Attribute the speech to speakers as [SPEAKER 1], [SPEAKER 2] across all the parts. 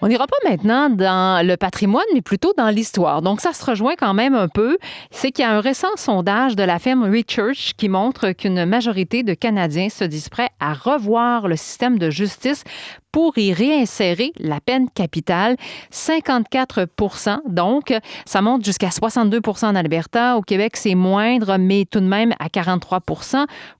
[SPEAKER 1] On n'ira pas maintenant dans le patrimoine, mais plutôt dans l'histoire. Donc, ça se rejoint quand même un peu. C'est qu'il y a un récent sondage de la firme Research qui montre qu'une majorité de Canadiens se disent prêts à revoir le système de justice pour y réinsérer la peine capitale. 54 donc. Ça monte jusqu'à 62 en Alberta. Au Québec, c'est moindre, mais tout de même à 43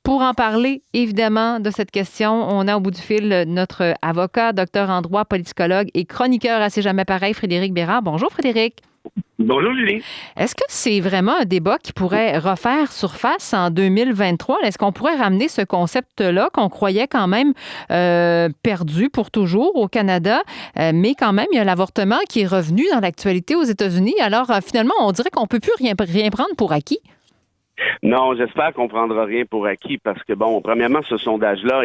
[SPEAKER 1] Pour en parler, évidemment, de cette question, on a au bout du fil notre avocat, docteur en droit, politicologue et chroniqueur à C'est jamais pareil, Frédéric Bérard. Bonjour, Frédéric.
[SPEAKER 2] Bonjour Julie.
[SPEAKER 1] Est-ce que c'est vraiment un débat qui pourrait refaire surface en 2023? Est-ce qu'on pourrait ramener ce concept-là qu'on croyait quand même perdu pour toujours au Canada? Mais quand même, il y a l'avortement qui est revenu dans l'actualité aux États-Unis. Alors, finalement, on dirait qu'on ne peut plus rien prendre pour acquis.
[SPEAKER 2] Non, j'espère qu'on prendra rien pour acquis parce que, bon, premièrement, ce sondage-là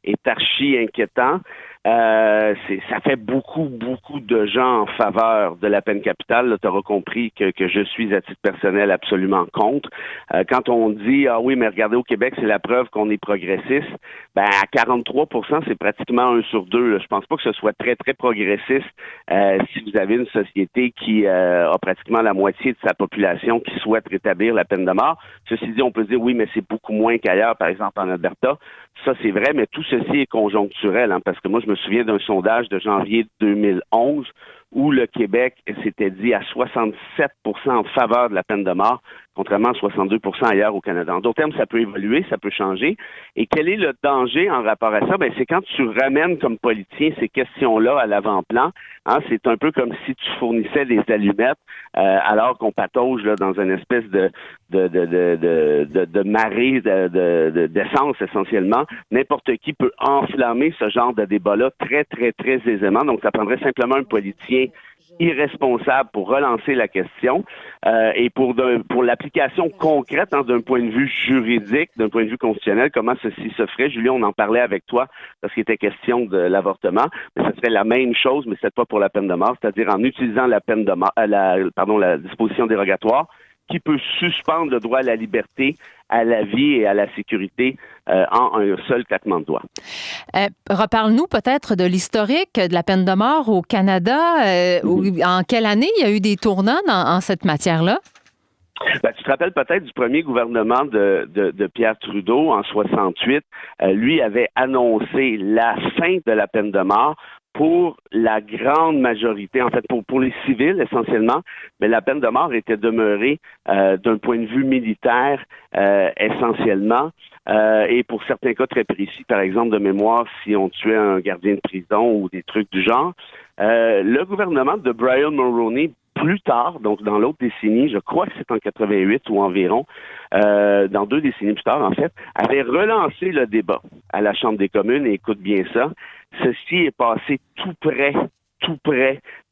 [SPEAKER 2] est archi inquiétant. Ça fait beaucoup de gens en faveur de la peine capitale. Tu auras compris que je suis, à titre personnel, absolument contre. Quand on dit, ah oui, mais regardez, au Québec, c'est la preuve qu'on est progressiste, ben à 43 c'est pratiquement 1 sur 2. Là. Je pense pas que ce soit très progressiste si vous avez une société qui a pratiquement la moitié de sa population qui souhaite rétablir la peine de mort. Ceci dit, on peut dire, oui, mais c'est beaucoup moins qu'ailleurs, par exemple en Alberta. Ça, c'est vrai, mais tout ceci est conjoncturel, hein, parce que moi, je me souviens d'un sondage de janvier 2011 où le Québec s'était dit à 67 en faveur de la peine de mort, contrairement à 62 ailleurs au Canada. En d'autres termes, ça peut évoluer, ça peut changer. Et quel est le danger en rapport à ça? Ben, c'est quand tu ramènes comme politicien ces questions-là à l'avant-plan. Hein, c'est un peu comme si tu fournissais des allumettes alors qu'on patauge là, dans une espèce de marée d'essence essentiellement. N'importe qui peut enflammer ce genre de débat-là très aisément. Donc, ça prendrait simplement un politicien irresponsable pour relancer la question et pour l'application concrète hein, d'un point de vue juridique, d'un point de vue constitutionnel, comment ceci se ferait. Julien, on en parlait avec toi parce qu'il était question de l'avortement, mais ce serait la même chose, mais cette fois pour la peine de mort, c'est-à-dire en utilisant la peine de mort, la disposition dérogatoire qui peut suspendre le droit à la liberté, à la vie et à la sécurité en un seul claquement de doigts.
[SPEAKER 1] Reparle-nous peut-être de l'historique de la peine de mort au Canada. En quelle année il y a eu des tournants en cette matière-là?
[SPEAKER 2] Ben, tu te rappelles peut-être du premier gouvernement de Pierre Trudeau en 68. Lui avait annoncé la fin de la peine de mort pour la grande majorité, en fait, pour les civils essentiellement, mais la peine de mort était demeurée d'un point de vue militaire essentiellement. Et pour certains cas très précis, par exemple de mémoire, si on tuait un gardien de prison ou des trucs du genre, le gouvernement de Brian Mulroney, plus tard, donc dans l'autre décennie, je crois que c'est en 88 ou environ, dans 2 décennies plus tard en fait, avait relancé le débat à la Chambre des communes, et écoute bien ça, ceci est passé tout près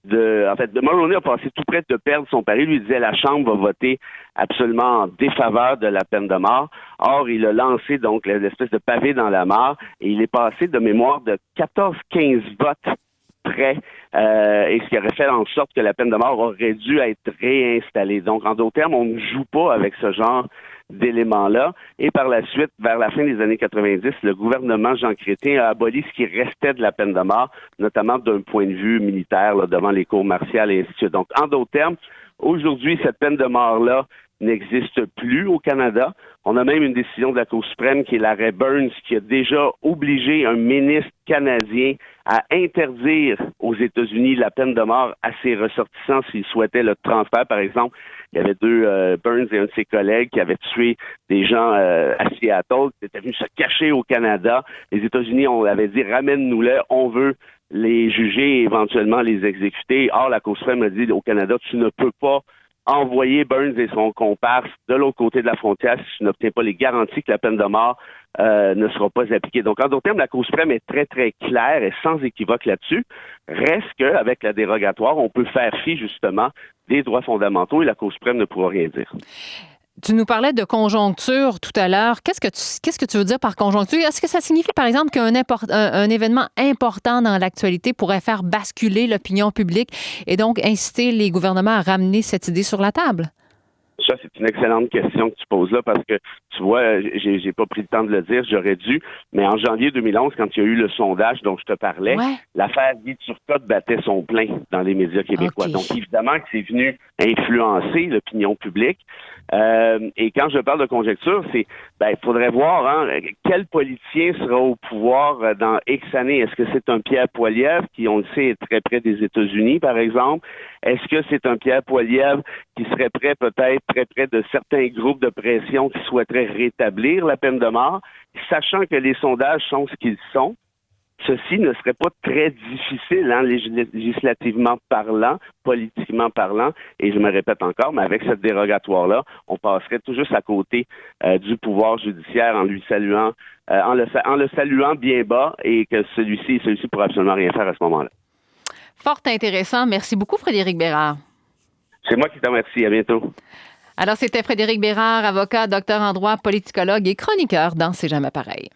[SPEAKER 2] de Mulroney a passé tout près de perdre son pari. Lui disait la Chambre va voter absolument en défaveur de la peine de mort. Or, il a lancé donc l'espèce de pavé dans la mare et il est passé de mémoire de 14-15 votes près, et ce qui aurait fait en sorte que la peine de mort aurait dû être réinstallée. Donc, en d'autres termes, on ne joue pas avec ce genre d'éléments-là. Et par la suite, vers la fin des années 90, le gouvernement Jean Chrétien a aboli ce qui restait de la peine de mort, notamment d'un point de vue militaire, là, devant les cours martiales et ainsi de suite. Donc, en d'autres termes, aujourd'hui, cette peine de mort-là n'existe plus au Canada. On a même une décision de la Cour suprême qui est l'arrêt Burns qui a déjà obligé un ministre canadien à interdire aux États-Unis la peine de mort à ses ressortissants s'ils souhaitaient le transfert. Par exemple, il y avait 2 Burns et un de ses collègues qui avaient tué des gens à Seattle, qui étaient venus se cacher au Canada. Les États-Unis, on avait dit, ramène-nous-les, on veut les juger et éventuellement les exécuter. Or, la Cour suprême a dit au Canada, tu ne peux pas envoyer Burns et son comparse de l'autre côté de la frontière si tu n'obtiens pas les garanties que la peine de mort ne sera pas appliquée. Donc, en d'autres termes, la Cour suprême est très claire et sans équivoque là-dessus. Reste qu'avec la dérogatoire, on peut faire fi, justement, des droits fondamentaux et la Cour suprême ne pourra rien dire.
[SPEAKER 1] Tu nous parlais de conjoncture tout à l'heure. Qu'est-ce que tu veux dire par conjoncture? Est-ce que ça signifie, par exemple, qu'un événement important dans l'actualité pourrait faire basculer l'opinion publique et donc inciter les gouvernements à ramener cette idée sur la table?
[SPEAKER 2] Ça, c'est une excellente question que tu poses là parce que, tu vois, j'ai pas pris le temps de le dire, j'aurais dû, mais en janvier 2011, quand il y a eu le sondage dont je te parlais,
[SPEAKER 1] Ouais.
[SPEAKER 2] l'affaire Guy Turcotte battait son plein dans les médias québécois.
[SPEAKER 1] OK.
[SPEAKER 2] Donc, évidemment que c'est venu influencer l'opinion publique. Et quand je parle de conjecture, il faudrait voir quel politicien sera au pouvoir dans X années. Est-ce que c'est un Pierre Poilievre qui, on le sait, est très près des États-Unis, par exemple? Est-ce que c'est un Pierre Poilievre qui serait prêt, peut-être, très près de certains groupes de pression qui souhaiteraient rétablir la peine de mort? Sachant que les sondages sont ce qu'ils sont, ceci ne serait pas très difficile, législativement parlant, politiquement parlant, et je me répète encore, mais avec cette dérogatoire-là, on passerait tout juste à côté du pouvoir judiciaire en lui saluant, en le saluant bien bas, et que celui-ci pourra absolument rien faire à ce moment-là.
[SPEAKER 1] Fort intéressant. Merci beaucoup, Frédéric Bérard.
[SPEAKER 2] C'est moi qui te remercie. À bientôt.
[SPEAKER 1] Alors, c'était Frédéric Bérard, avocat, docteur en droit, politicologue et chroniqueur dans C'est jamais pareil.